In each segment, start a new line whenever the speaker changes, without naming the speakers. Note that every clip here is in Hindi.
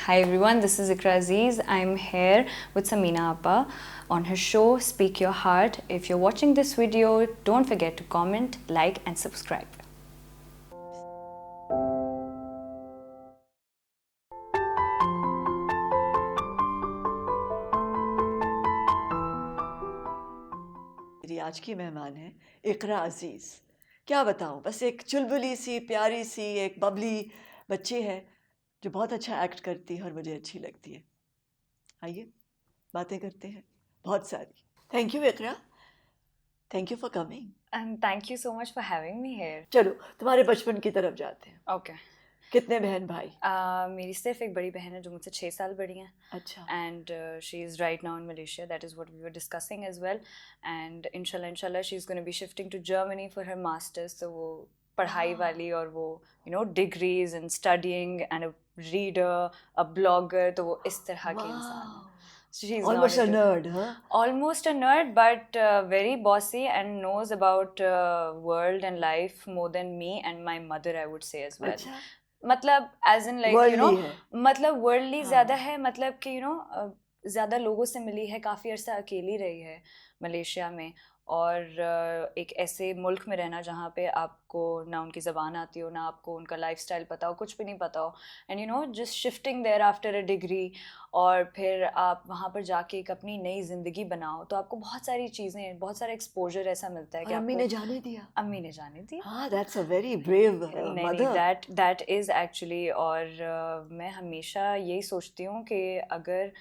Hi everyone, this is Ikra Aziz. I'm here with Samina Appa on her show Speak Your Heart. If you're watching this video, don't forget to comment, like and subscribe.
मेरी आज की मेहमान है इकरा अजीज़। क्या बताऊँ, बस एक चुलबुली सी प्यारी सी एक बबली बच्ची है जो बहुत अच्छा एक्ट करती है और मुझे अच्छी लगती है। आइए बातें करते हैं बहुत सारी। Thank you Iqra, thank you for coming.
And thank you so much for having me here.
चलो तुम्हारे बचपन की तरफ जाते हैं।
Okay.
कितने बहन भाई?
मेरी सिर्फ एक बड़ी बहन है जो मुझसे 6 साल बड़ी है.
अच्छा।
And she is right now in Malaysia. That is what we were discussing as well. And inshallah she's going to be shifting to Germany for her masters. So वो पढ़ाई वाली और वो degrees and studying and a reader, a blogger, तो वो इस तरह की इंसान है. She's
Almost a nerd, huh?
Almost a nerd, but very bossy and knows about world and life more than me and my mother, I would say as well.
अच्छा।
मतलब as in like
Worldly है।
मतलब worldly
हाँ।
ज़्यादा है, मतलब कि ज़्यादा लोगों से मिली है, काफ़ी अर्सा अकेली रही है मलेशिया में, और एक ऐसे मुल्क में रहना जहाँ पे आपको ना उनकी ज़बान आती हो, ना आपको उनका लाइफस्टाइल पता हो, कुछ भी नहीं पता हो, and just shifting their after a degree, और फिर आप वहाँ पर जाके एक अपनी नई ज़िंदगी बनाओ, तो आपको बहुत सारी चीज़ें, बहुत सारा एक्सपोजर ऐसा मिलता है कि
अम्मी ने जाने दिया?
अम्मी ने जाने दिया।
हाँ, that's a very brave mother.
that is actually, और मैं हमेशा यही सोचती हूँ कि अगर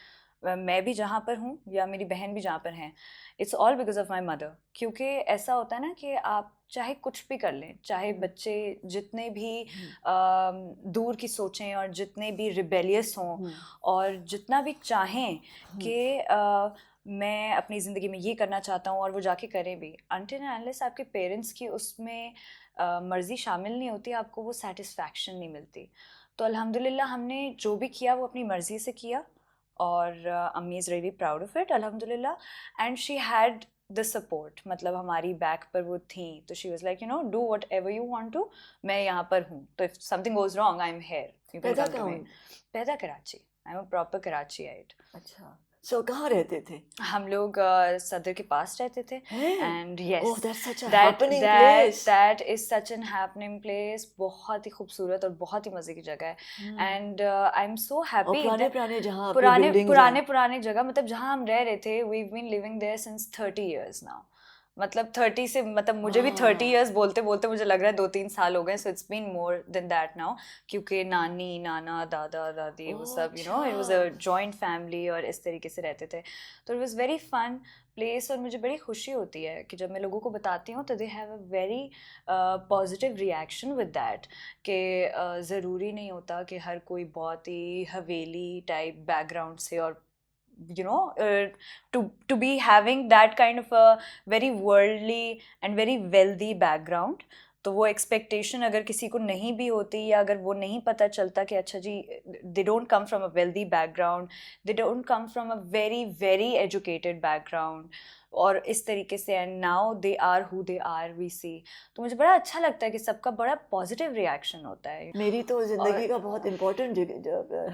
मैं भी जहाँ पर हूँ या मेरी बहन भी जहाँ पर हैं, it's all because of my mother. क्योंकि ऐसा होता है ना कि आप चाहे कुछ भी कर लें, चाहे बच्चे जितने भी दूर की सोचें और जितने भी रिबेलियस हों और जितना भी चाहें कि मैं अपनी ज़िंदगी में ये करना चाहता हूँ और वो जाके करें भी, अनटिल एंड अनलेस आपके पेरेंट्स की उसमें मर्ज़ी शामिल नहीं होती, आपको वो सेटिस्फैक्शन नहीं मिलती. तो अल्हम्दुलिल्लाह हमने जो भी किया वो अपनी मर्ज़ी से किया, और अम्मी is really proud of it अल्हम्दुलिल्लाह. And she had the support, मतलब हमारी बैक पर वो थी, तो she was like do whatever you want to, मैं यहाँ पर हूँ, तो if something goes wrong I am here, you can come to me. पैदा Karachi, I am a proper Karachiite.
अच्छा, सो कहाँ रहते थे?
हम लोग सदर के पास रहते थे. And yes,
Oh, that's such a happening place.
That is such an happening place. बहुत ही खूबसूरत और बहुत ही मज़े की जगह है. And I am so happy.
पुराने जहाँ
पुराने जगह, मतलब जहाँ हम रह रहे थे, we been living there since 30 years now. मतलब 30 से, मतलब मुझे भी 30 years बोलते बोलते मुझे लग रहा है 2-3 साल हो गए. So it's been more than that now, क्योंकि नानी नाना दादा दादी वो सब it was a joint family और इस तरीके से रहते थे. तो it was very fun place, और मुझे बड़ी खुशी होती है कि जब मैं लोगों को बताती हूँ तो they have a very positive reaction with that, कि ज़रूरी नहीं होता कि हर कोई बहुत ही हवेली टाइप बैकग्राउंड से, और to be having that kind of a very worldly and very wealthy background. तो वो एक्सपेक्टेशन अगर किसी को नहीं भी होती, या अगर वो नहीं पता चलता कि अच्छा जी they don't come from a wealthy background, they don't come from a very very educated background, और इस तरीके से, and now they are who they are we see. तो मुझे बड़ा अच्छा लगता है कि सबका बड़ा पॉजिटिव रिएक्शन होता है.
मेरी तो जिंदगी का बहुत इम्पोर्टेंट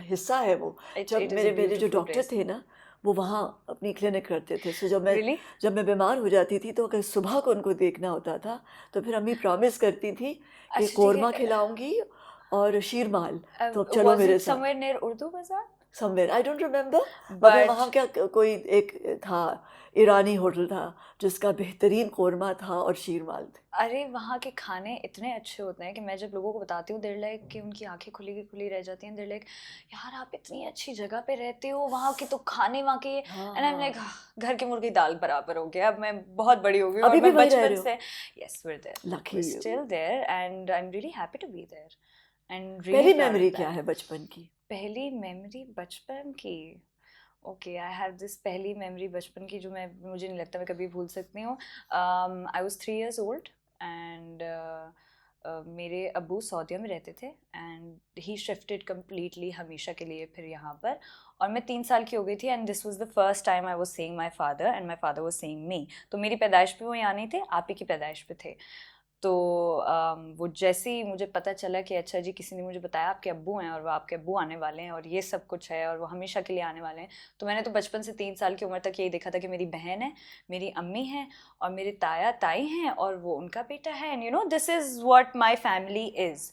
हिस्सा है वो. जब मेरे जो डॉक्टर थे ना, वो वहाँ अपनी क्लिनिक करते थे. सो जब मैं बीमार हो जाती थी, तो अगर सुबह को उनको देखना होता था, तो फिर अम्मी प्रॉमिस करती थी कि कोरमा खिलाऊंगी और शीरमाल, तो अब चलो मेरे साथ.
समवेयर नियर उर्दू बाजार,
समवेयर आई डोंट रिमेम्बर, मगर वहाँ क्या कोई एक था ईरानी होटल था जिसका बेहतरीन कोरमा था और शीरमाल थे.
अरे वहाँ के खाने इतने अच्छे होते हैं कि मैं जब लोगों को बताती हूँ, देर लाइक कि उनकी आंखें खुली की खुली रह जाती हैं. देर लाइक यार आप इतनी अच्छी जगह पे रहते हो, वहाँ के तो खाने वहाँ के, एंड आई एम लाइक घर की मुर्गी दाल बराबर हो गया. अब मैं बहुत बड़ी हो गई और मैं बचपन से, yes we are there,
lucky you,
still there, and I am really happy to be there. And
पहली मेमोरी क्या है बचपन की?
पहली मेमोरी बचपन की, ओके आई हैव दिस पहली मेमोरी बचपन की जो मुझे नहीं लगता मैं कभी भूल सकती हूँ. I was 3 years old, and मेरे अब्बू सऊदीया में रहते थे, एंड ही शिफ्टेड कम्प्लीटली हमेशा के लिए फिर यहाँ पर, और मैं 3 साल की हो गई थी. And this was the first time I was seeing my father, and my father was seeing मी. तो मेरी पैदाइश पे वो यहाँ नहीं थे, आप ही की पैदाइश पे थे. तो वो जैसे ही मुझे पता चला कि अच्छा जी किसी ने मुझे बताया आपके अब्बू हैं और वो आपके अब्बू आने वाले हैं और ये सब कुछ है और वो हमेशा के लिए आने वाले हैं, तो मैंने तो बचपन से 3 साल की उम्र तक यही देखा था कि मेरी बहन है, मेरी अम्मी हैं और मेरे ताया ताई हैं और वो उनका बेटा है, and this is what my family is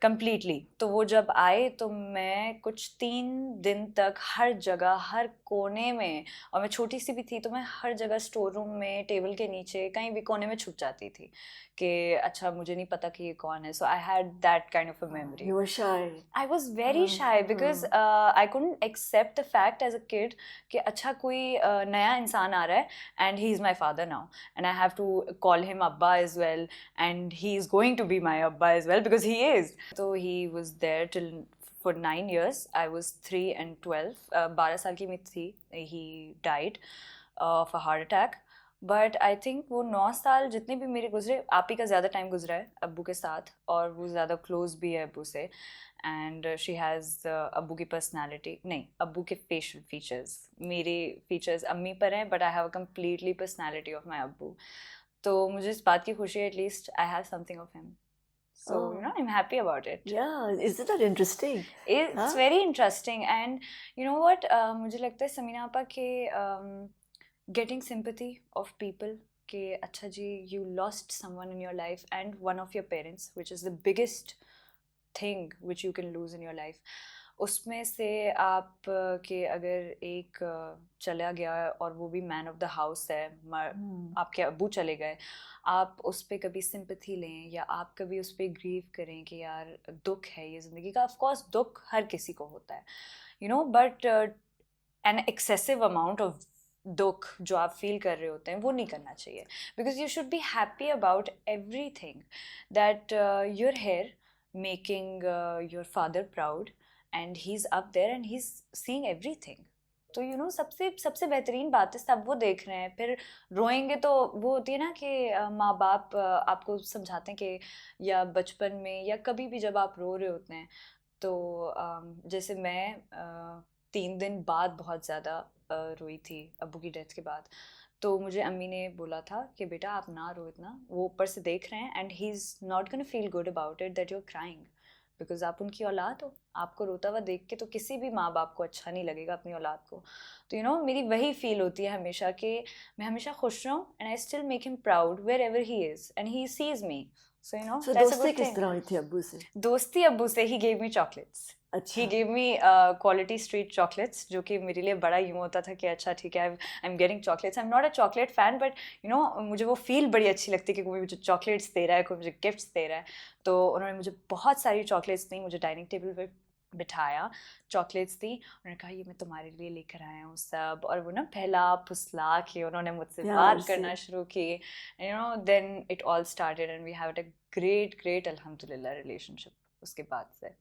completely. तो वो जब आए तो मैं कुछ 3 दिन तक हर जगह हर कोने में, और मैं छोटी सी भी थी तो मैं हर जगह स्टोर रूम में टेबल के नीचे कहीं भी कोने में छुप जाती थी कि अच्छा मुझे नहीं पता कि ये कौन है। So I had that kind of a memory.
You were shy.
I was very shy because I couldn't accept the fact as a kid कि अच्छा कोई नया इंसान आ रहा है and he is my father now and I have to call him Abba as well and he is going to be my Abba as well because he is. So he was there till for 9 years. I was 3 and 12. 12 साल की मैं थी. He died of a heart attack. But I think वो 9 साल जितने भी मेरे गुजरे, आप ही का ज़्यादा टाइम गुजरा है अब्बू के साथ और वो ज़्यादा क्लोज भी है अब्बू से। एंड शी हैज़ अब्बू की पर्सनालिटी नहीं, अब्बू के फेशियल फीचर्स, मेरे फीचर्स अम्मी पर हैं but I have a completely personality of my अब्बू। तो मुझे इस बात की खुशी है at least I have something of him, so I'm happy about it.
Yeah, isn't that interesting?
It's very interesting and you know what, मुझे लगता है समीना आपा के getting sympathy of people कि अच्छा जी you lost someone in your life and one of your parents, which is the biggest thing which you can lose in your life, उसमें से आप के अगर एक चला गया और वो भी मैन ऑफ द हाउस है, आपके अब्बू चले गए, आप उस पर कभी सिंपैथी लें या आप कभी उस पर ग्रीव करें कि यार दुख है ये ज़िंदगी का। ऑफ कोर्स दुख हर किसी को होता है but an excessive amount of दुख जो आप फील कर रहे होते हैं वो नहीं करना चाहिए, because you should be happy about everything that you're here making your father proud and he's up there and he's seeing everything. तो सबसे बेहतरीन बात है सब वो देख रहे हैं, फिर रोएंगे तो वो होती है ना कि माँ बाप आपको समझाते हैं कि या बचपन में या कभी भी जब आप रो रहे होते हैं तो जैसे मैं 3 दिन बाद बहुत ज़्यादा रोई थी अब्बू की डेथ के बाद, तो मुझे अम्मी ने बोला था कि बेटा आप ना रो इतना, वो ऊपर से देख रहे हैं and he is not gonna feel good about it that you are crying because आप उनकी औलाद हो, आपको रोता हुआ देख के तो किसी भी माँ बाप को अच्छा नहीं लगेगा अपनी औलाद को। तो मेरी वही फील होती है हमेशा कि मैं हमेशा खुश रहूँ and I still make him proud wherever he is and he sees me. So
दोस्ती किस तरह हुई थी अब्बू से?
दोस्ती अब्बू से ही गेव मी चॉकलेट्स।
अच्छा।
He gave me quality street chocolates जो कि मेरे लिए बड़ा यूँ होता था कि अच्छा ठीक है I'm getting chocolates. I'm not a chocolate fan but मुझे वो फील बड़ी अच्छी लगती है कि कोई मुझे चॉकलेट्स दे रहा है, कोई मुझे गिफ्ट्स दे रहा है। तो उन्होंने मुझे बहुत सारी चॉकलेट्स दी, मुझे डाइनिंग टेबल पर बिठाया, चॉकलेट्स दी, उन्होंने कहा ये मैं तुम्हारे लिए लेकर आया हूँ सब, और वो ना पहला फुसला के उन्होंने मुझसे बात करना शुरू की। Then it all started and we have a great अल्हम्दुलिल्लाह रिलेशनशिप उसके बाद से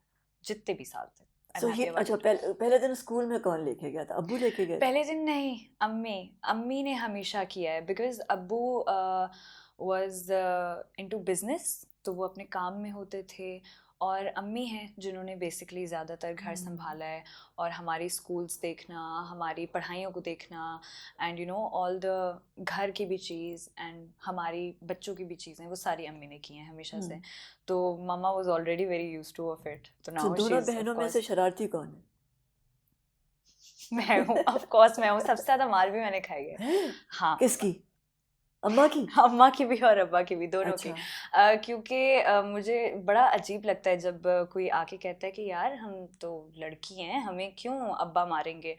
जितने भी साल थे।
अच्छा, पहले दिन स्कूल में कौन लेके गया था? अब्बू लेके गए?
पहले दिन नहीं, अम्मी ने हमेशा किया है बिकॉज अब्बू वाज इनटू बिजनेस, तो वो अपने काम में होते थे, और अम्मी हैं जिन्होंने बेसिकली ज़्यादातर घर संभाला है और हमारी स्कूल्स देखना, हमारी पढ़ाइयों को देखना एंड ऑल द घर की भी चीज़ एंड हमारी बच्चों की भी चीज़ें वो सारी अम्मी ने की हैं हमेशा से। तो mama was already very used to of it. तो नाउ
दोनों बहनों में से शरारती कौन है?
मैं हूँ, ऑफ कोर्स मैं हूँ। सबसे ज़्यादा मार भी मैंने खाई है। हाँ।
किसकी? अम्मा की?
अम्मा की भी और अब्बा की भी, दोनों
अच्छा।
की। क्योंकि मुझे बड़ा अजीब लगता है जब कोई आके कहता है कि यार हम तो लड़की हैं, हमें क्यों अब्बा मारेंगे।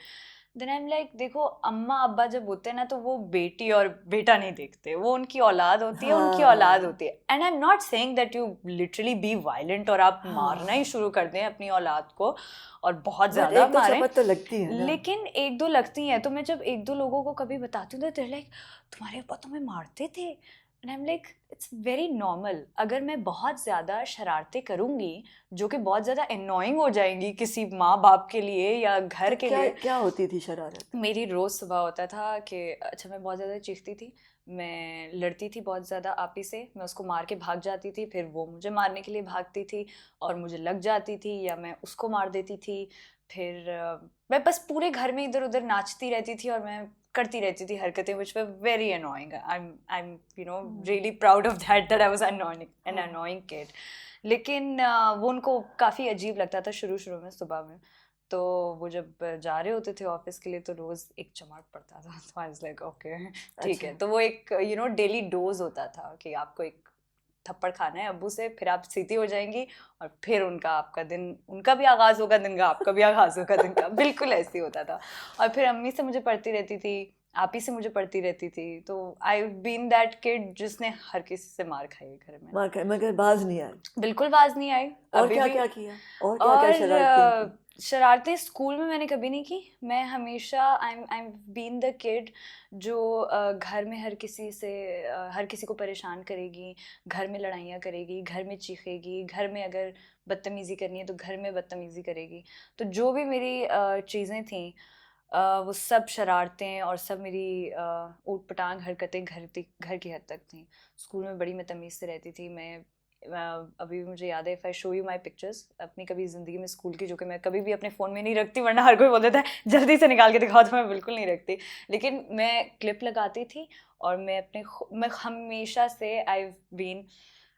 देन आई एम लाइक देखो अम्मा अब्बा जब होते हैं ना तो वो बेटी और बेटा नहीं देखते, वो उनकी औलाद होती है, उनकी औलाद होती है। And I am not saying that you literally be violent और आप मारना ही शुरू कर दें अपनी औलाद को और बहुत ज़्यादा मारें,
तो लगती है ना?
लेकिन एक दो लगती हैं। तो मैं जब एक दो लोगों को कभी बताती हूँ तो they're like तुम्हारे पापा तुम्हें मारते थे, and I am like it's very normal. अगर मैं बहुत ज़्यादा शरारतें करूँगी जो कि बहुत ज़्यादा अननोइंग हो जाएंगी किसी माँ बाप के लिए या घर के लिए।
क्या होती थी शरारत?
मेरी रोज़ सुबह होता था कि अच्छा मैं बहुत ज़्यादा चीखती थी, मैं लड़ती थी बहुत ज़्यादा आपी से, मैं उसको मार के भाग जाती थी, फिर वो मुझे मारने के लिए भागती थी और मुझे लग जाती थी, या मैं उसको मार देती थी। फिर मैं बस पूरे घर में इधर उधर नाचती रहती थी और मैं करती रहती थी हरकतें which were very annoying. I'm you know really proud of that I was an annoying kid. लेकिन वो उनको काफ़ी अजीब लगता था शुरू में सुबह में. तो वो जब जा रहे होते थे ऑफिस के लिए तो रोज़ एक चमाट पड़ता था. तो आई वाज लाइक ओके ठीक है. तो वो एक डेली डोज होता था कि आपको एक थप्पड़ खाना है अब्बू से, फिर आप सीधी हो जाएंगी और फिर आपका दिन, उनका भी आगाज़ होगा दिन का, आपका भी आगाज़ होगा दिन का. बिल्कुल ऐसे ही होता था. और फिर अम्मी से मुझे पढ़ती रहती थी, आप ही से मुझे पढ़ती रहती थी. तो आई बीन दैट किड जिसने हर किसी से मार खाई है घर में.
मगर बाज नहीं आई.
बिल्कुल बाज नहीं आई.
और
अभी
क्या
भी.
क्या किया, और क्या क्या शरारतें की?
शरारतें स्कूल में मैंने कभी नहीं की. मैं हमेशा आई बीन द किड जो घर में हर किसी को परेशान करेगी, घर में लड़ाइयाँ करेगी, घर में चीखेगी, घर में अगर बदतमीज़ी करनी है तो घर में बदतमीज़ी करेगी. तो जो भी मेरी चीज़ें थी वो सब शरारतें और सब मेरी ऊट पटांग हरकतें घर की हद तक थी. स्कूल में बड़ी मैं तमीज़ से रहती थी. मैं अभी भी मुझे याद है, if I show you my pictures अपनी कभी ज़िंदगी में स्कूल की, जो कि मैं कभी भी अपने फ़ोन में नहीं रखती वरना हर कोई बोल देता है जल्दी से निकाल के दिखाओ, तो मैं बिल्कुल नहीं रखती. लेकिन मैं क्लिप लगाती थी और मैं हमेशा से I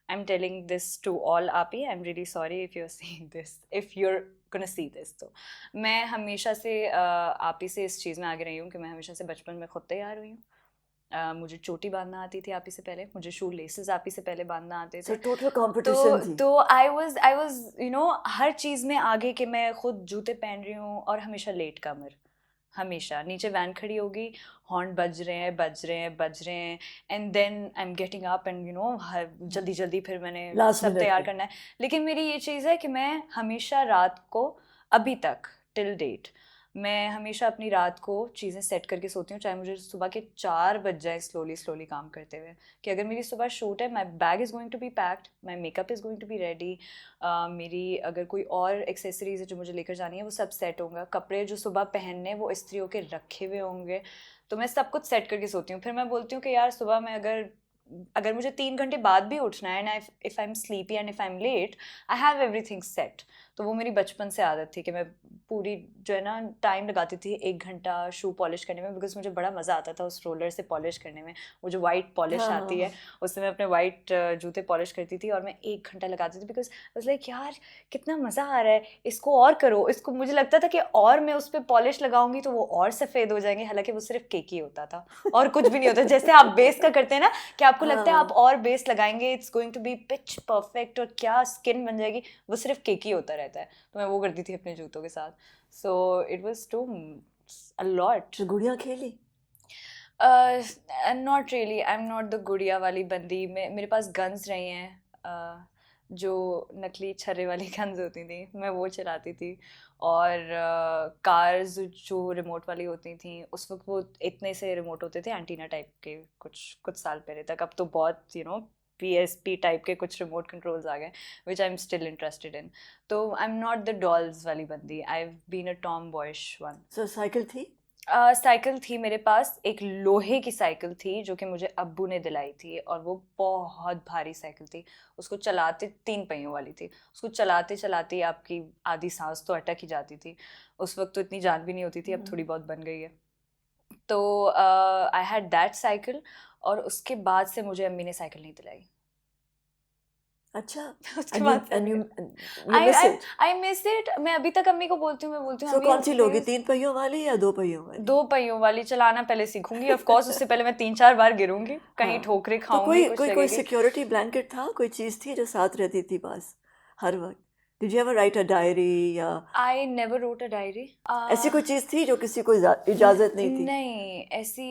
am telling this to all आपी, I am really sorry if you are seeing this, if you are gonna see this. तो मैं हमेशा से आपी से इस चीज़ में आगे रही हूँ कि मैं हमेशा से बचपन में खुद तैयार हुई हूँ. मुझे चोटी बांधना आती थी आप ही से पहले, मुझे शू लेसेस आप ही से पहले बांधना आते थे.
टोटल कंपटीशन थी.
तो आई वाज हर चीज़ में आगे कि मैं खुद जूते पहन रही हूँ और हमेशा लेट कमर. हमेशा नीचे वैन खड़ी होगी, हॉर्न बज रहे हैं and then I am getting up and जल्दी फिर मैंने सब तैयार करना है. लेकिन मेरी ये चीज़ है कि मैं हमेशा रात को, अभी तक टिल डेट, मैं हमेशा अपनी रात को चीज़ें सेट करके सोती हूँ, चाहे मुझे सुबह के 4 बज जाए स्लोली काम करते हुए, कि अगर मेरी सुबह शूट है, my bag is going to be packed, my makeup is going to be ready, मेरी अगर कोई और एक्सेसरीज है जो मुझे लेकर जानी है वो सब सेट होंगे, कपड़े जो सुबह पहनने वो इस्त्री होके रखे हुए होंगे. तो मैं सब कुछ सेट करके सोती हूँ. फिर मैं बोलती हूँ कि यार सुबह में अगर मुझे 3 घंटे बाद भी उठना है and if I am sleepy and if I am late, I have everything set. तो वो मेरी बचपन से आदत थी कि मैं पूरी जो है ना टाइम लगाती थी 1 घंटा शू पॉलिश करने में, बिकॉज मुझे बड़ा मज़ा आता था उस रोलर से पॉलिश करने में. वो जो वाइट पॉलिश आती है उससे मैं अपने वाइट जूते पॉलिश करती थी और मैं 1 घंटा लगाती थी, बिकॉज वाज लाइक यार कितना मज़ा आ रहा है, इसको और करो, इसको. मुझे लगता था कि और मैं उस पर पॉलिश लगाऊंगी तो वो और सफ़ेद हो जाएंगे, हालांकि वो सिर्फ केक ही होता था और कुछ भी नहीं होता. जैसे आप बेस का करते हैं ना कि आपको लगता है आप और बेस लगाएंगे it's going to be pitch perfect और क्या स्किन बन जाएगी, वो सिर्फ केक ही होता रहता है. तो मैं वो करती थी अपने जूतों के साथ. So it was too a lot.
गुड़िया खेली?
Not really, I am not the गुड़िया वाली बंदी. मेरे पास गन्स रही हैं, जो नकली छर्रे वाली गन्स होती थी मैं वो चलाती थी. और कार्स जो रिमोट वाली होती थी उस वक्त वो इतने से रिमोट होते थे एंटीना टाइप के, कुछ साल पहले तक. अब तो बहुत PSP टाइप के कुछ रिमोट कंट्रोल्स आ गए which I am still interested in. तो I am not the dolls वाली बंदी, I have been a tomboyish one.
So cycle थी?
साइकिल थी मेरे पास, एक लोहे की साइकिल थी जो कि मुझे अब्बू ने दिलाई थी और वो बहुत भारी साइकिल थी. उसको चलाते 3 पहियों वाली थी, उसको चलाते चलाते आपकी आधी सांस तो अटक ही जाती थी. उस वक्त तो इतनी जान भी नहीं होती थी, अब थोड़ी बहुत बन गई है. तो आई हैड दैट साइकिल और उसके बाद से मुझे अम्मी ने साइकिल नहीं दिलाई.
अच्छा.
उसके बाद आई मिस इट. मैं अभी तक अम्मी को बोलती हूँ,
so, कौन सी लोगी, 3 पहियों वाली या 2 पहियों वाली?
2 पहियों वाली चलाना पहले सीखूंगी ऑफ कोर्स. उससे पहले मैं 3-4 बार गिरूंगी, कहीं ठोकरे खाऊंगी,
तो कोई सिक्योरिटी ब्लैंकेट था, कोई चीज थी जो साथ रहती थी पास हर वक्त? Did you ever write a diary या?
I never wrote a diary.
ऐसी कोई चीज़ थी जो किसी को इजाज़त नहीं थी?
नहीं,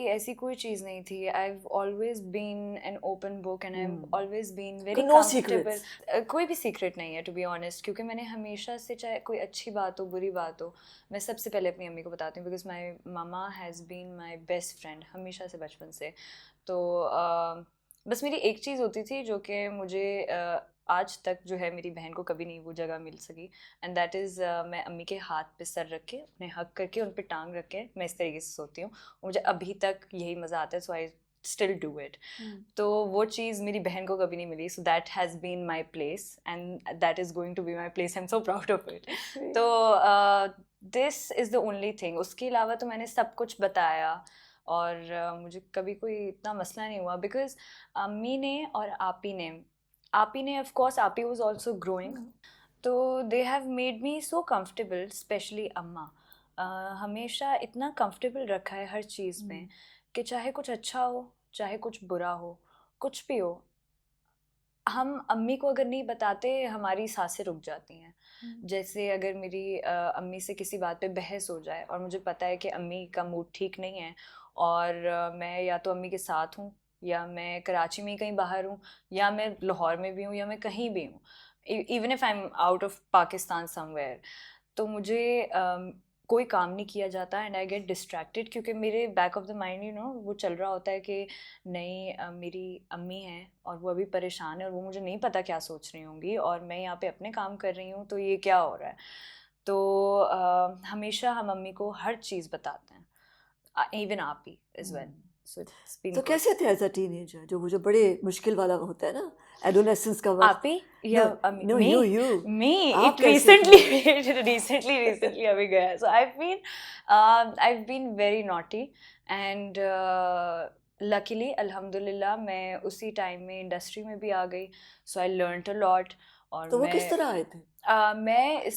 ऐसी कोई चीज़ नहीं थी. I've always been an open book and I've always been very comfortable. कोई भी सीक्रेट नहीं है to be honest, क्योंकि मैंने हमेशा से, चाहे कोई अच्छी बात हो बुरी बात हो, मैं सबसे पहले अपनी अम्मी को बताती हूँ, because my mama has been my best friend हमेशा से, बचपन से. तो बस मेरी एक चीज़ होती थी जो कि मुझे आज तक जो है मेरी बहन को कभी नहीं वो जगह मिल सकी, एंड दैट इज़ मैं अम्मी के हाथ पे सर रख के, अपने हक करके, उन पे टांग रख के मैं इस तरीके से सोती हूँ. मुझे अभी तक यही मज़ा आता है, so I still do it. तो वो चीज़ मेरी बहन को कभी नहीं मिली. So that has been my place and that is going to be my place. I am so proud of it. तो this is the only thing. उसके अलावा तो मैंने सब कुछ बताया. और मुझे कभी कोई इतना मसला नहीं हुआ बिकॉज अम्मी ने और आपी ने ऑफ कोर्स आपी वाज आल्सो ग्रोइंग, तो they have made me so comfortable, specially अम्मा। हमेशा इतना कंफर्टेबल रखा है हर चीज़ में कि चाहे कुछ अच्छा हो चाहे कुछ बुरा हो, कुछ भी हो, हम अम्मी को अगर नहीं बताते हमारी सांसें रुक जाती हैं। जैसे अगर मेरी अम्मी से किसी बात पे बहस हो जाए और मुझे पता है कि अम्मी का मूड ठीक नहीं है और मैं या तो अम्मी के साथ हूँ या मैं कराची में ही कहीं बाहर हूँ या मैं लाहौर में भी हूँ या मैं कहीं भी हूँ, even if I am out of Pakistan somewhere, तो मुझे कोई काम नहीं किया जाता एंड आई गेट डिस्ट्रैक्टेड क्योंकि मेरे बैक ऑफ द माइंड वो चल रहा होता है कि नहीं मेरी अम्मी हैं और वो अभी परेशान है और वो मुझे नहीं पता क्या सोच रही होंगी और मैं यहाँ पे अपने काम कर रही हूँ, तो ये क्या हो रहा है। तो हमेशा हम अम्मी को हर चीज़ बताते हैं, इवन आप ही is well. So it's been
too
good.
कैसे थे एज अ टीनेजर, जो वो जो बड़े मुश्किल वाला होता है ना, एडोलेसेंस का वक्त?
आप ही या
नो नो,
मी
यू
मी
आप
इट
कैसे थे?
रिसेंटली अभी गया, so I been very naughty and luckily अल्हम्दुलिल्लाह मैं उसी टाइम में इंडस्ट्री में भी आ गई, सो आई लर्नड अ लॉट। और
तो वो किस तरह आए थे?
मैं इस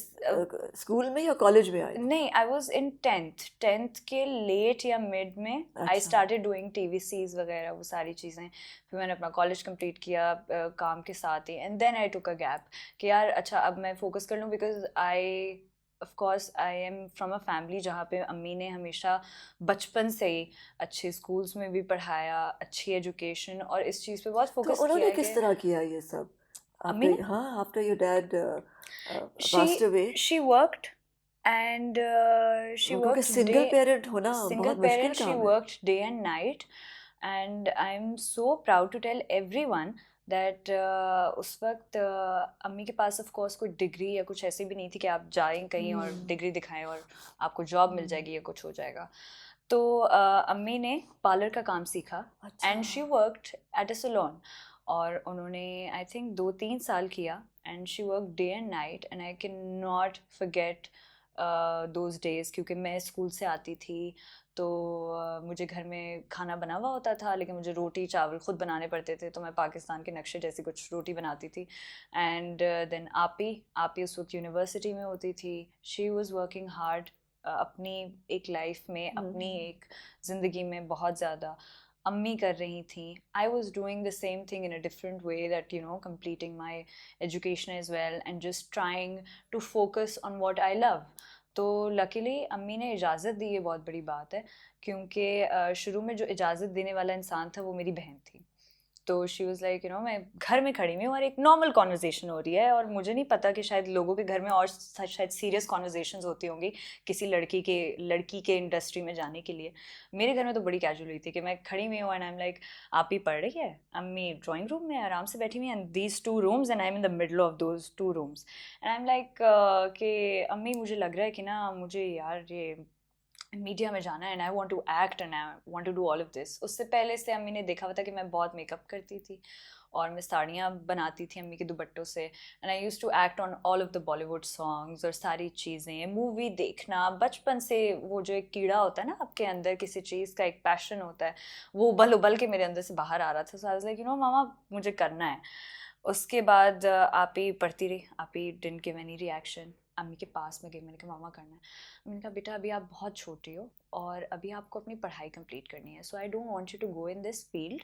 स्कूल में या कॉलेज में आए थे?
नहीं, आई वॉज इन टेंथ के लेट या मिड में आई
अच्छा।
स्टार्टेड डूइंग TVCs वगैरह, वो सारी चीज़ें। फिर मैंने अपना कॉलेज कंप्लीट किया काम के साथ ही, and then I took a gap कि यार अच्छा अब मैं फोकस कर लूँ, because of course I am from a family जहाँ पे अम्मी ने हमेशा बचपन से ही अच्छे स्कूल्स में भी पढ़ाया, अच्छी एजुकेशन, और इस चीज़ पे बहुत
तो
फोकस किया
उन्होंने
है
किस
कि
तरह किया ये सब
अम्मी
आफ्टर,
ने
हाँ, after your dad
she
passed away?
she worked and she
क्योंकि
worked
सिंगल
day
पेरेंट होना
single
बहुत मुश्किल
parent, she
काम है।
worked day and night, and I'm so proud to tell everyone that उस वक्त अम्मी के पास ऑफ कोर्स कोई डिग्री या कुछ ऐसी भी नहीं थी कि आप जाएं कहीं और डिग्री दिखाएं और आपको जॉब मिल जाएगी या कुछ हो जाएगा। तो अम्मी ने पार्लर का काम सीखा
अच्छा।
And she worked at a salon, और उन्होंने आई थिंक 2-3 साल किया and she work day and night, and I can not forget those days, क्योंकि मैं स्कूल से आती थी तो मुझे घर में खाना बना हुआ होता था लेकिन मुझे रोटी चावल खुद बनाने पड़ते थे, तो मैं पाकिस्तान के नक्शे जैसी कुछ रोटी बनाती थी। एंड देन आपी उस वक्त यूनिवर्सिटी में होती थी, शी वाज वर्किंग हार्ड अपनी एक लाइफ में, अपनी एक ज़िंदगी में बहुत ज़्यादा। अम्मी कर रही थी, I was doing the same thing in a different way, that completing my education as well and just trying to focus on what I love. तो लकीली अम्मी ने इजाज़त दी, ये बहुत बड़ी बात है, क्योंकि शुरू में जो इजाज़त देने वाला इंसान था वो मेरी बहन थी। तो शी वाज लाइक मैं घर में खड़ी हुई हूँ और एक नॉर्मल कॉन्वर्जेशन हो रही है, और मुझे नहीं पता कि शायद लोगों के घर में और शायद सीरियस कॉन्वर्जेशंस होती होंगी किसी लड़की के इंडस्ट्री में जाने के लिए। मेरे घर में तो बड़ी कैजुअल हुई थी कि मैं खड़ी हुई हूँ एंड आई एम लाइक आप ही पढ़ रही है, अम्मी ड्राइंग रूम में आराम से बैठी हुई हैं, these 2 rooms and I M in the middle of those 2 rooms, and I am like कि अम्मी मुझे लग रहा है कि ना मुझे यार ये मीडिया में जाना है and I want to act and I want to do all of this. उससे पहले से अम्मी ने देखा हुआ था कि मैं बहुत मेकअप करती थी और मैं साड़ियाँ बनाती थी अम्मी के दुपट्टों से, and I use to act on all of the Bollywood songs और सारी चीज़ें, मूवी देखना बचपन से। वो जो एक कीड़ा होता है ना आपके अंदर, किसी चीज़ का एक पैशन होता है, वो उबल उबल के मेरे अंदर से बाहर आ रहा था। सो आई वाज लाइक मामा मुझे करना है। उसके बाद आप ही पढ़ती रही, आप he didn't give any reaction. अम्मी के पास में गई, मैंने कहा मामा करना है। मैंने कहा बेटा अभी आप बहुत छोटी हो और अभी आपको अपनी पढ़ाई कंप्लीट करनी है, so I don't want you to go in this field,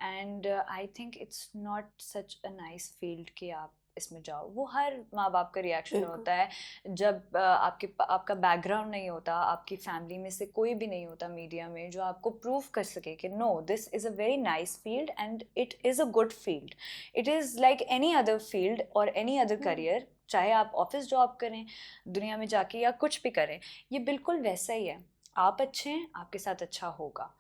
and I think it's not such a nice field कि आप इसमें जाओ। वो हर माँ बाप का रिएक्शन
बिल्कुल।
होता है जब आपका बैकग्राउंड नहीं होता, आपकी फैमिली में से कोई भी नहीं होता मीडिया में जो आपको प्रूव कर सके कि no this is a very nice field and it is a good field. It is like any other field और एनी अदर करियर, चाहे आप ऑफिस जॉब करें दुनिया में जाके या कुछ भी करें, ये बिल्कुल वैसा ही है। आप अच्छे हैं आपके साथ अच्छा होगा,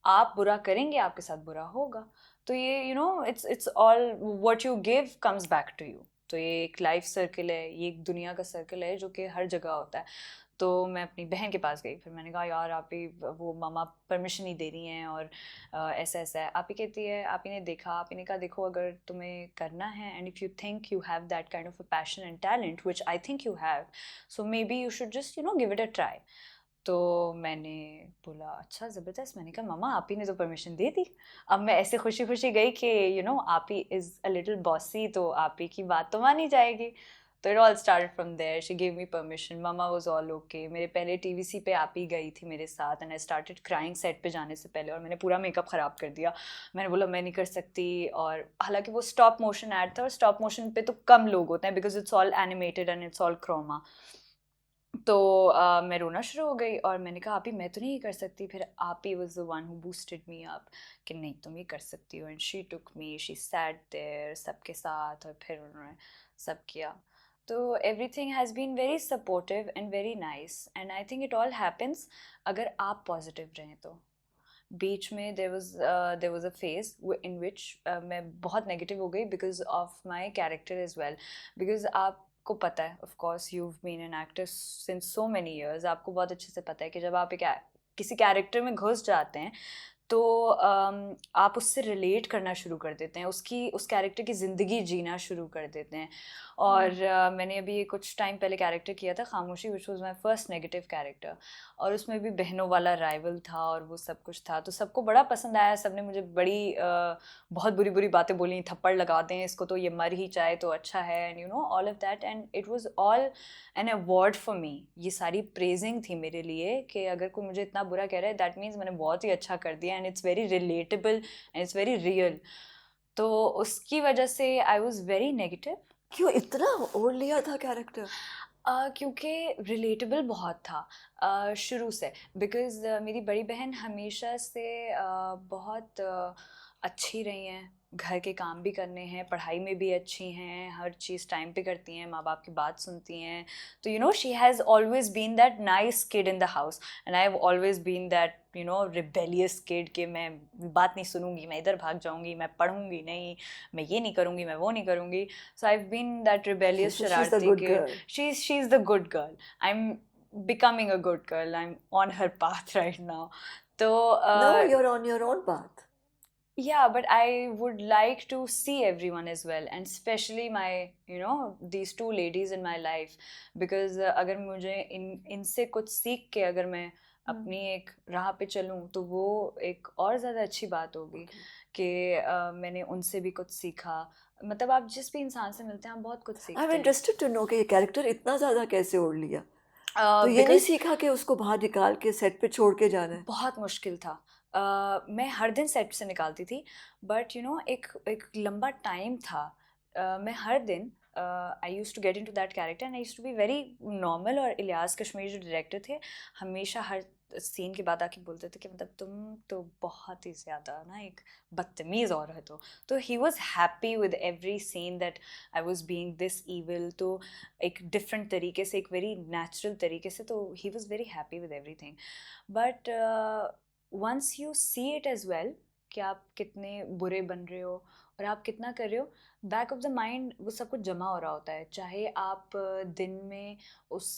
आप बुरा करेंगे आपके साथ बुरा होगा। तो ये it's all what you give comes back to you. तो ये एक लाइफ सर्कल है, ये एक दुनिया का सर्कल है जो कि हर जगह होता है। तो मैं अपनी बहन के पास गई, फिर मैंने कहा यार आप ही, वो मामा परमिशन नहीं दे रही हैं और ऐसा ऐसा है। आप ही कहती है, आप ही ने देखा, आप ही ने कहा देखो अगर तुम्हें करना है and if you think you have that kind of a passion and talent which I think you have, so may be you should just give it a try. तो मैंने बोला अच्छा ज़बरदस्त। मैंने कहा मामा आप ही ने तो परमिशन दे दी। अब मैं ऐसे खुशी खुशी गई कि आप ही इज़ अ लिटिल बॉसी, तो आप ही की बात तो मानी जाएगी। तो it all start from there. She give me permission, मामा वाज ऑल ओके। मेरे पहले टीवीसी पे आप ही गई थी मेरे साथ, and I started crying set पे जाने से पहले, और मैंने पूरा मेकअप ख़राब कर दिया। मैंने बोला मैं नहीं कर सकती। और हालांकि वो स्टॉप मोशन ऐड था, और स्टॉप मोशन पे तो कम लोग होते हैं because it's all animated and it's all chroma. तो मैं रोना शुरू हो गई और मैंने कहा आप ही मैं तो नहीं कर सकती। फिर आप he was the one who boosted me up कि नहीं तुम ये कर सकती हो, and she took me, she sat there सबके साथ, और फिर उन्होंने सब किया। तो everything has been very supportive and very nice, and I think it all happens अगर आप पॉजिटिव रहें तो। बीच में there was a phase in which मैं बहुत नेगेटिव हो गई because of my character as well. Because आपको पता है, of course you have been an actor since so many years, आपको बहुत अच्छे से पता है कि जब आप किसी कैरेक्टर में घुस जाते हैं तो आप उससे रिलेट करना शुरू कर देते हैं, उस कैरेक्टर की ज़िंदगी जीना शुरू कर देते हैं। और मैंने अभी कुछ टाइम पहले कैरेक्टर किया था खामोशी, which was my first negative character, और उसमें भी बहनों वाला राइवल था और वो सब कुछ था। तो सबको बड़ा पसंद आया, सबने मुझे बहुत बुरी बुरी बातें बोली, थप्पड़ लगाते हैं इसको तो, ये मर ही जाए तो अच्छा है, and all of that, and it was all an award for me. ये सारी प्रेजिंग थी मेरे लिए कि अगर कोई मुझे इतना बुरा कह रहा है दैट मीन्स मैंने बहुत ही अच्छा कर दिया, and it's very relatable and it's very real. तो उसकी वजह से आई वॉज वेरी नेगेटिव।
क्यों इतना ओढ़ लिया था कैरेक्टर?
क्योंकि रिलेटेबल बहुत था शुरू से। बिकॉज़ मेरी बड़ी बहन हमेशा से बहुत अच्छी रही हैं, घर के काम भी करने हैं, पढ़ाई में भी अच्छी हैं, हर चीज़ टाइम पे करती हैं, माँ बाप की बात सुनती हैं। तो she has always been that nice kid in the house, and I have always been that rebellious kid कि मैं बात नहीं सुनूंगी, मैं इधर भाग जाऊंगी, मैं पढ़ूंगी नहीं, मैं ये नहीं करूंगी, मैं वो नहीं करूंगी। So I've been that rebellious
So she's the
शरारती
good
kid.
girl.
She's the good girl. I'm becoming a good girl. I'm on her path right now. So
No, you're on your own path.
yeah, but I would like to see everyone as well, and especially my these two ladies in my life, because अगर मुझे इनसे कुछ सीख के अगर मैं अपनी एक राह पे चलूँ तो वो एक और ज़्यादा अच्छी बात होगी कि मैंने उनसे भी कुछ सीखा। मतलब आप जिस भी इंसान से मिलते हैं आप बहुत कुछ सीखते
I'm
हैं।
interested to know कि ये कैरेक्टर इतना ज़्यादा कैसे ओढ़ लिया। तो ये नहीं
बिकॉज
सीखा कि उसको बाहर निकाल के सेट पे छोड़ के जाना है?
बहुत मुश्किल था। मैं हर दिन सेट से निकालती थी, बट एक लंबा टाइम था। मैं हर दिन I use to get into that character, and I use to be very normal. और इलियास कश्मीरी जो डायरेक्टर थे, हमेशा हर सीन के बाद आके बोलते थे कि मतलब तुम तो बहुत ही ज़्यादा ना एक बदतमीज़ औरत हो। तो he was happy with every seen that I was being this evil. तो एक डिफरेंट तरीके से, एक वेरी नेचुरल तरीके से, तो he was very happy with everything. But once you see it as well कि आप कितने बुरे बन रहे हो और आप कितना कर रहे हो, बैक ऑफ द माइंड वो सब कुछ जमा हो रहा होता है। चाहे आप दिन में उस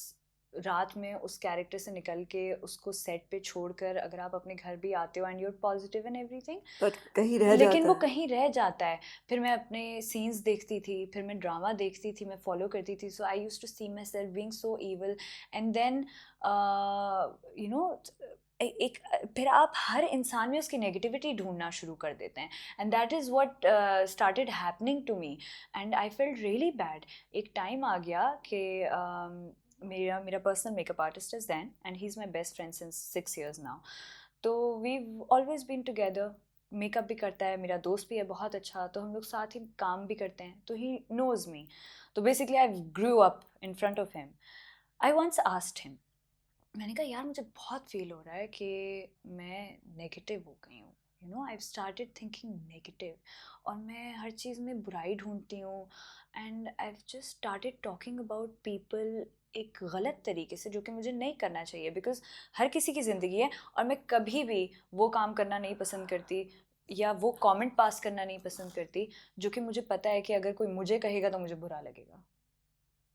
रात में उस कैरेक्टर से निकल के उसको सेट पे छोड़कर अगर आप अपने घर भी आते हो and you're positive and everything,
but कहीं रह
लेकिन वो
जाता है।
कहीं रह जाता है। फिर मैं अपने सीन्स देखती थी, फिर मैं ड्रामा देखती थी, मैं फॉलो करती थी। So I used to see myself being so evil, and then एक फिर आप हर इंसान में उसकी नेगेटिविटी ढूंढना शुरू कर देते हैं, and that is what started happening to me, and I felt really bad. एक टाइम आ गया कि मेरा personal makeup artist is then, and he is my best friend since 6 years now. तो we always been together, makeup भी करता है, मेरा दोस्त भी है बहुत अच्छा, तो हम लोग साथ ही काम भी करते हैं, तो ही नोज मी। तो basically I grew up in front of him. I once asked him, मैंने कहा यार मुझे बहुत फील हो रहा है कि मैं नेगेटिव हो गई हूँ, आई स्टार्टेड थिंकिंग नेगेटिव, और मैं हर चीज़ में बुराई ढूंढती हूँ, and I just started talking about people एक गलत तरीके से, जो कि मुझे नहीं करना चाहिए। बिकॉज हर किसी की ज़िंदगी है, और मैं कभी भी वो काम करना नहीं पसंद करती या वो कमेंट पास करना नहीं पसंद करती जो कि मुझे पता है कि अगर कोई मुझे कहेगा तो मुझे बुरा लगेगा।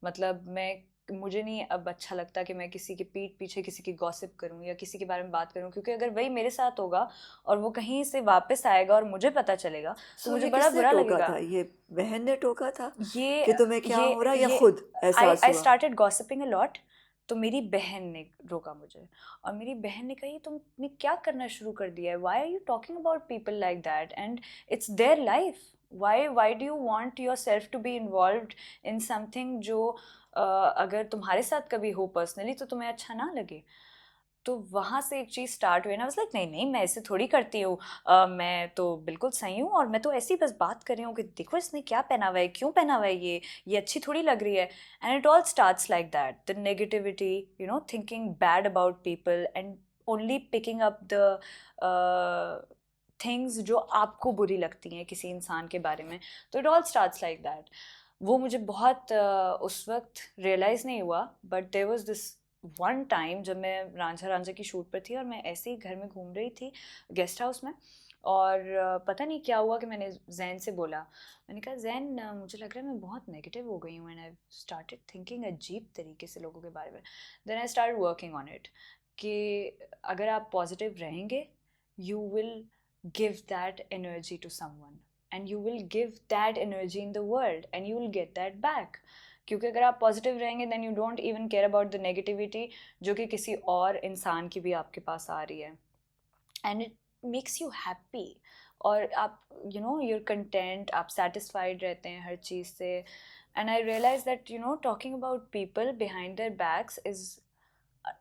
मतलब मुझे नहीं अब अच्छा लगता कि मैं किसी के पीठ पीछे किसी की गॉसिप करूं या किसी के बारे में बात करूं, क्योंकि अगर वही मेरे साथ होगा और वो कहीं से वापस आएगा और मुझे पता चलेगा तो मुझे
ये
बड़ा
किसने
बुरा
टोका
लगेगा।
था? ये बहन ने टोका था
ये
कि तुम्हें क्या
ये
हो रहा है, या
ये
खुद
आई
एहसास
आई
हुआ?
स्टार्टेड गॉसिपिंग अ लॉट, तो मेरी बहन ने रोका मुझे, और मेरी बहन ने कहा ये तुमने क्या करना शुरू कर दिया है, why are you talking about people like that, and it's their life, why do you want yourself to be involved in something जो अगर तुम्हारे साथ कभी हो पर्सनली तो तुम्हें अच्छा ना लगे। तो वहाँ से एक चीज़ स्टार्ट हुई ना, वाज लाइक नहीं नहीं मैं ऐसे थोड़ी करती हूँ, मैं तो बिल्कुल सही हूँ, और मैं तो ऐसी बस बात कर रही हूँ कि देखो इसने क्या पहना हुआ है, क्यों पहना हुआ है, ये अच्छी थोड़ी लग रही है। And it all starts like that, the negativity, you know, thinking bad about people and only picking up the things जो आपको बुरी लगती हैं किसी इंसान के बारे में। तो it all starts like that. वो मुझे बहुत उस वक्त रियलाइज़ नहीं हुआ, but there was this one time जब मैं रांझा रांझा की शूट पर थी और मैं ऐसे ही घर में घूम रही थी गेस्ट हाउस में, और पता नहीं क्या हुआ कि मैंने जैन से बोला, मैंने कहा जैन मुझे लग रहा है मैं बहुत नेगेटिव हो गई हूँ, एंड आई स्टार्टेड थिंकिंग अजीब तरीके से लोगों के बारे में। Then I start working on it कि अगर आप पॉजिटिव रहेंगे you will give that energy to someone and you will give that energy in the world and you will get that back। क्योंकि अगर आप पॉजिटिव रहेंगे then you don't even care about the negativity जो कि किसी और इंसान की भी आपके पास आ रही है, and it makes you happy, और आप you know you're content, आप satisfied रहते हैं हर चीज़ से। and I realized that you know talking about people behind their backs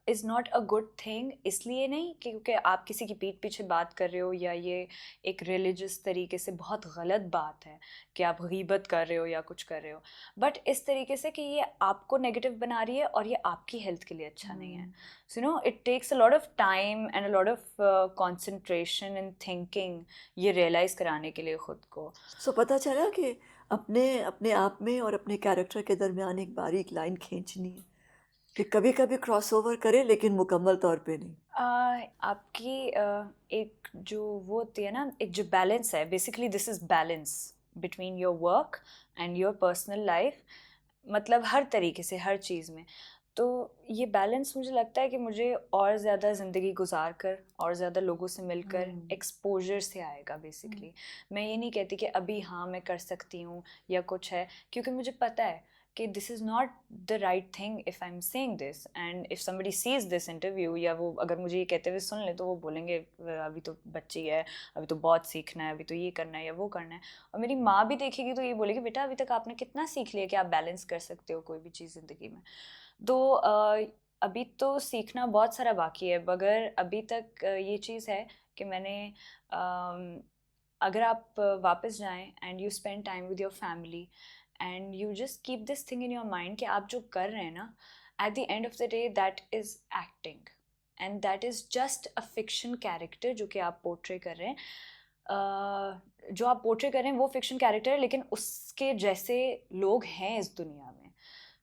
is not a good thing, इसलिए नहीं कि क्योंकि आप किसी की पीठ पीछे बात कर रहे हो, या ये एक रिलीजियस तरीके से बहुत गलत बात है कि आप गीबत कर रहे हो या कुछ कर रहे हो, बट इस तरीके से कि ये आपको नेगेटिव बना रही है और ये आपकी हेल्थ के लिए अच्छा नहीं है। So you know it takes a lot of time and a lot of concentration in thinking, ये रियलाइज़ कराने के लिए खुद को।
सो पता चला कि अपने अपने आप में और अपने कैरेक्टर के दरमियान एक बारीक लाइन खींचनी है कि कभी कभी क्रॉसओवर करे लेकिन मुकम्मल तौर पे नहीं।
आपकी एक जो वो होती है ना, एक जो बैलेंस है, basically this is balance between your work and your personal life, मतलब हर तरीके से हर चीज़ में। तो ये बैलेंस मुझे लगता है कि मुझे और ज़्यादा ज़िंदगी गुजार कर और ज़्यादा लोगों से मिलकर एक्सपोजर से आएगा बेसिकली। मैं ये नहीं कहती कि अभी हाँ मैं कर सकती हूँ या कुछ है, क्योंकि मुझे पता है कि this is not the right thing if I am saying this, and if somebody sees this interview, या वो अगर मुझे ये कहते हुए सुन ले तो वो बोलेंगे अभी तो बच्ची है, अभी तो बहुत सीखना है, अभी तो ये करना है या वो करना है। और मेरी माँ भी देखेगी तो ये बोलेगी बेटा अभी तक आपने कितना सीख लिया कि आप बैलेंस कर सकते हो कोई भी चीज़ ज़िंदगी में। तो अभी तो सीखना बहुत सारा बाकी है, मगर अभी तक ये चीज़ है कि मैंने अगर आप वापस जाएं and you spend time with your family and you just keep this thing in your mind कि आप जो कर रहे हैं ना, at the end of the day that is acting and that is just a fiction character जो कि आप पोर्ट्रे कर रहे हैं। जो आप पोर्ट्रे कर रहे हैं वो फिक्शन कैरेक्टर है, लेकिन उसके जैसे लोग हैं इस दुनिया में।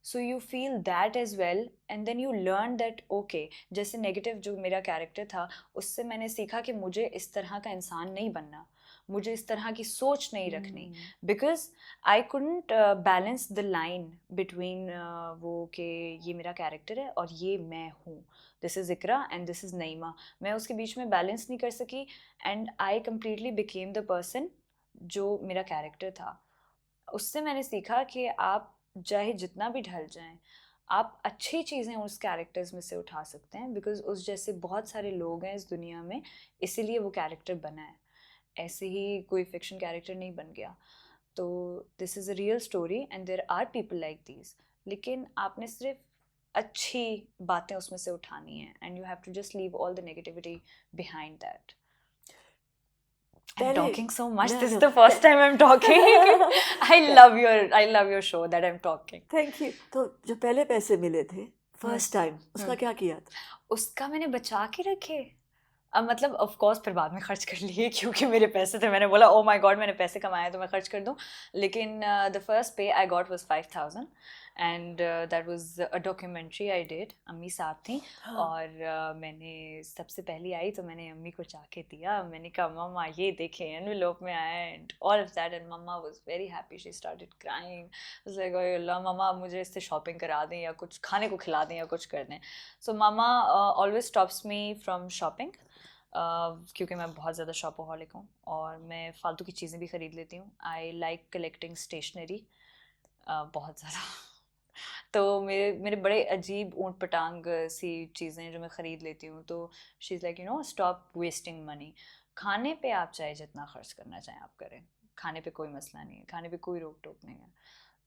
So you feel that as well and then you learn that okay, जैसे नेगेटिव जो मेरा कैरेक्टर था उससे मैंने सीखा कि मुझे इस तरह का इंसान नहीं बनना, मुझे इस तरह की सोच नहीं रखनी, because I couldn't balance the line between वो कि ये मेरा कैरेक्टर है और ये मैं हूँ, this is Iqra and this is Naima. मैं उसके बीच में बैलेंस नहीं कर सकी and I completely became the person जो मेरा कैरेक्टर था। उससे मैंने सीखा कि आप चाहे जितना भी ढल जाएं, आप अच्छी चीज़ें उस कैरेक्टर्स में से उठा सकते हैं, बिकॉज उस जैसे बहुत सारे लोग हैं इस दुनिया में, इसीलिए वो कैरेक्टर बना है, ऐसे ही कोई फिक्शन कैरेक्टर नहीं बन गया। तो this is a real story and there are people like these, लेकिन आपने सिर्फ अच्छी बातें उसमें से उठानी है and you have to just leave all the negativity behind that. I'm
पहले
talking so much.
no
This is
no
the first time I'm talking. I love your show that I'm talking.
Thank you. तो जो पहले पैसे मिले थे फर्स्ट टाइम उसका क्या किया था?
उसका मैंने बचा के रखे। अब मतलब ऑफ कोर्स फिर बाद में खर्च कर लिए क्योंकि मेरे पैसे थे, मैंने बोला ओ माय गॉड मैंने पैसे कमाए तो मैं खर्च कर दूं। लेकिन द फर्स्ट पे I got was 5000 and that was a documentary I did. अम्मी साथ थी और मैंने सबसे पहली आई तो मैंने अम्मी को जाके दिया, मैंने कहा मम्मा ये देखें एनवेलोप में आया and all of that, and mama was very happy, she started crying, was like oh अल्लाह मम्मा मुझे इससे शॉपिंग करा दें या कुछ खाने को खिला दें या कुछ कर दें। So mama always stops me from shopping क्योंकि मैं बहुत ज़्यादा शॉपोहॉलिक हूँ और मैं फालतू की चीज़ें भी ख़रीद लेती हूँ। आई लाइक कलेक्टिंग स्टेशनरी बहुत ज़्यादा। तो मेरे मेरे बड़े अजीब ऊँट पटांग सी चीज़ें जो मैं ख़रीद लेती हूँ, तो she is like you know stop wasting money. खाने पे आप चाहे जितना खर्च करना चाहें आप करें, खाने पे कोई मसला नहीं है, खाने पे कोई रोक टोक नहीं है।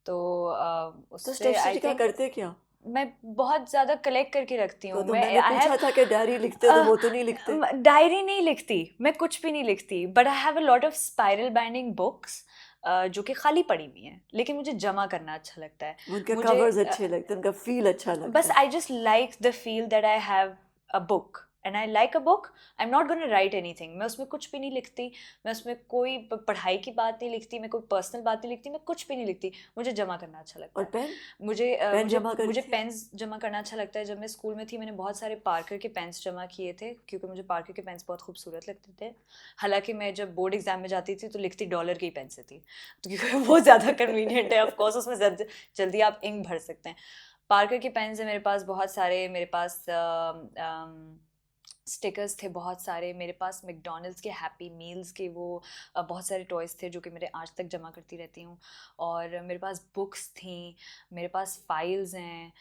तो
तो
उससे आई
स्टेशनरी का
थिंक
करते क्या?
मैं बहुत ज़्यादा कलेक्ट करके रखती
तो
हूँ।
तो
मैं
मैंने
आई हैव
पूछा था कि डायरी लिखते हो, तो वो तो नहीं लिखते।
डायरी नहीं लिखती, मैं कुछ भी नहीं लिखती, but I have a lot of spiral binding books जो कि खाली पड़ी हुई हैं, लेकिन मुझे जमा करना अच्छा लगता है।
उनके
मुझे
कवर्स अच्छे लगते हैं, उनका फील अच्छा लगता
बस
है।
I just like the feel that I have a book and I like a book. I am not gonna right anything, मैं उसमें कुछ भी नहीं लिखती, मैं उसमें कोई पढ़ाई की बात नहीं लिखती, मैं कोई पर्सनल बात नहीं लिखती, मैं कुछ भी नहीं लिखती। मुझे जमा करना अच्छा लगता
और
है।
पेन?
मुझे
पेन
मुझे
जमा करी
मुझे
थी?
पेन्स जमा करना अच्छा लगता है। जब मैं स्कूल में थी मैंने बहुत सारे पार्कर के पेन्स जमा किए थे, क्योंकि मुझे पार्कर के पेन्स बहुत खूबसूरत लगते थे। हालांकि मैं जब बोर्ड एग्जाम में जाती थी तो लिखती डॉलर की पेन से थी, तो क्योंकि वो ज़्यादा कन्वीनियंट है, ऑफ कोर्स उसमें जल्दी आप इंक भर सकते हैं। पार्कर के पेन्स है मेरे पास बहुत सारे, मेरे पास स्टिकर्स थे बहुत सारे, मेरे पास मैकडॉनल्ड्स के हैप्पी मील्स के वो बहुत सारे टॉयज़ थे जो कि मेरे आज तक जमा करती रहती हूँ। और मेरे पास बुक्स थी, मेरे पास फाइल्स हैं।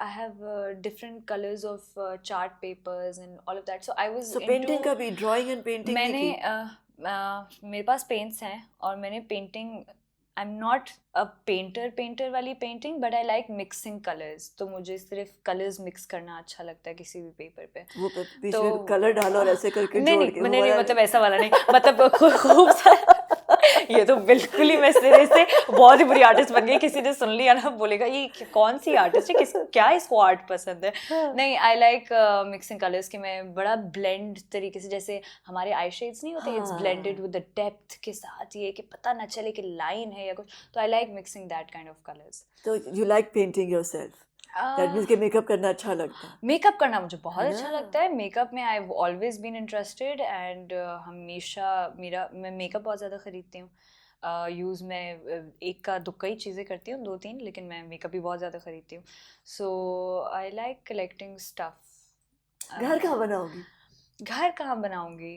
I have different colors of chart papers and all of that. So I was
so
into
painting का भी, ड्राइंग एंड पेंटिंग नहीं
मैंने
की?
मेरे पास पेंट्स हैं और मैंने painting, I am not a painter वाली painting, but I like mixing colours. तो मुझे सिर्फ कलर्स मिक्स करना अच्छा लगता है किसी भी पेपर पे।
वो बीच
तो
में कलर डालो और ऐसे करके
नहीं
जोड़
नहीं
के, वो
नहीं नहीं,
वाला
मतलब
नहीं?
ऐसा वाला नहीं, मतलब खूब सारा ये तो बिल्कुल ही मैं सिरे से बहुत ही बुरी आर्टिस्ट बन गई। किसी ने सुन लिया ना बोलेगा ये कौन सी आर्टिस्ट है, किस क्या इसको आर्ट पसंद है।
हाँ।
नहीं, आई लाइक मिक्सिंग कलर्स कि मैं बड़ा ब्लेंड तरीके से, जैसे हमारे आई शेड्स नहीं होते, इट्स ब्लेंडेड
हाँ।
विद द डेप्थ के साथ, ये कि पता ना चले कि लाइन है या कुछ। तो I like mixing that kind of colours.
तो you like painting yourself, that means कि मेकअप करना अच्छा लगता
मेकअप करना मुझे बहुत
है
अच्छा
ना?
लगता है। मेकअप में I always been interested and हमेशा मैं मेकअप बहुत ज़्यादा ख़रीदती हूँ। यूज़ मैं एक का दुक्का ही चीज़ें करती हूँ, 2-3, लेकिन मैं मेकअप भी बहुत ज़्यादा ख़रीदती हूँ। सो आई लाइक कलेक्टिंग स्टफ।
घर कहाँ बनाओगी?
घर कहाँ बनाऊंगी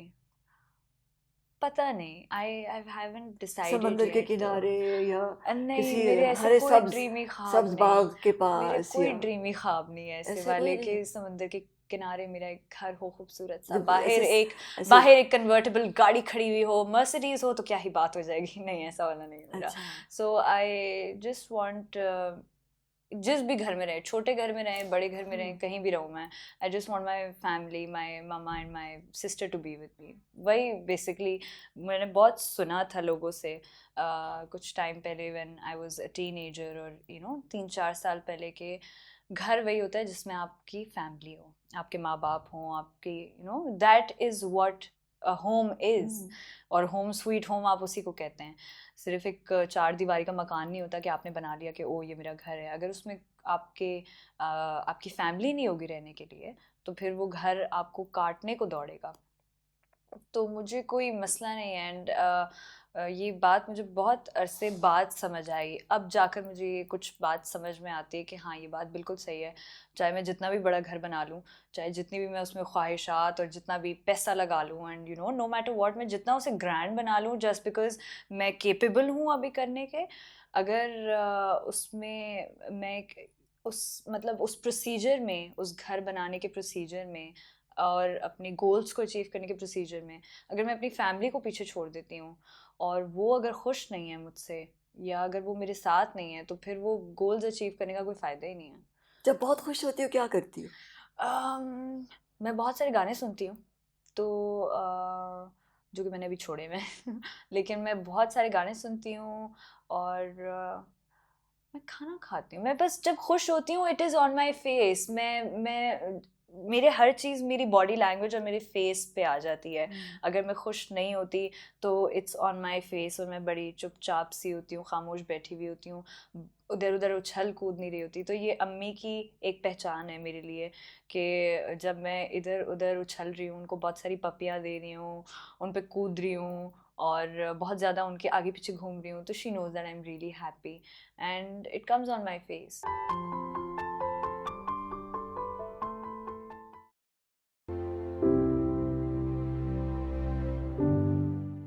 पता नहीं, आई हैवंट डिसाइडेड
समंदर के
येट।
किनारे या
नहीं,
किसी
मेरे ऐसे
हरे
कोई
सब्ज
ड्रीमी ख्वाब
सब्ज
नहीं।
बाग के
मेरे
पास,
कोई
या
ड्रीमी ख्वाब नहीं है ऐसे
ऐसा कोई
वाले
नहीं
कि
है?
समंदर के किनारे मेरा एक घर हो खूबसूरत सा,
जब ऐसे ऐसे
बाहर एक कन्वर्टेबल गाड़ी खड़ी हुई हो, मर्सिडीज हो, तो क्या ही बात हो जाएगी। नहीं, ऐसा वाला नहीं है मेरा।
अच्छा।
सो आई जस्ट वांट, जिस भी घर में रहे, छोटे घर में रहे, बड़े घर में रहे, कहीं भी रहूँ मैं, I just want my family, my mama and my sister to be with me. वही बेसिकली मैंने बहुत सुना था लोगों से कुछ टाइम पहले, when I was a teenager, और 3-4 साल पहले, के घर वही होता है जिसमें आपकी फैमिली हो, आपके माँ बाप हों, आपके that is what home is. और होम स्वीट होम आप उसी को कहते हैं। सिर्फ एक चार दीवारी का मकान नहीं होता कि आपने बना लिया कि ओ ये मेरा घर है। अगर उसमें आपकी फैमिली नहीं होगी रहने के लिए, तो फिर वो घर आपको काटने को दौड़ेगा। तो मुझे कोई मसला नहीं है। एंड ये बात मुझे बहुत अरसे बाद समझ आई, अब जाकर मुझे ये कुछ बात समझ में आती है कि हाँ, ये बात बिल्कुल सही है। चाहे मैं जितना भी बड़ा घर बना लूँ, चाहे जितनी भी मैं उसमें ख्वाहिशात और जितना भी पैसा लगा लूँ, एंड नो मैटर व्हाट, मैं जितना उसे ग्रैंड बना लूँ जस्ट बिकॉज मैं केपेबल हूँ अभी करने के, अगर उसमें मैं उस प्रोसीजर में, उस घर बनाने के प्रोसीजर में और अपने गोल्स को अचीव करने के प्रोसीजर में, अगर मैं अपनी फैमिली को पीछे छोड़ देती हूँ और वो अगर खुश नहीं है मुझसे, या अगर वो मेरे साथ नहीं है, तो फिर वो गोल्स अचीव करने का कोई फ़ायदा ही नहीं है।
जब बहुत खुश होती हो क्या करती हो?
मैं बहुत सारे गाने सुनती हूँ, तो जो कि मैंने अभी छोड़े हुए हैं लेकिन मैं बहुत सारे गाने सुनती हूँ, और मैं खाना खाती हूँ। मैं बस जब खुश होती हूँ, it is on my face. मैं मेरे हर चीज़ मेरी बॉडी लैंग्वेज और मेरे फेस पे आ जाती है। अगर मैं खुश नहीं होती तो इट्स ऑन माई फेस, और मैं बड़ी चुपचाप सी होती हूँ, खामोश बैठी हुई होती हूँ, उधर उधर उछल कूद नहीं रही होती। तो ये अम्मी की एक पहचान है मेरे लिए, कि जब मैं इधर उधर उछल रही हूँ, उनको बहुत सारी पपियाँ दे रही हूँ, उन पे कूद रही हूँ और बहुत ज़्यादा उनके आगे पीछे घूम रही हूँ, तो she knows that I am really happy, and it comes on my face.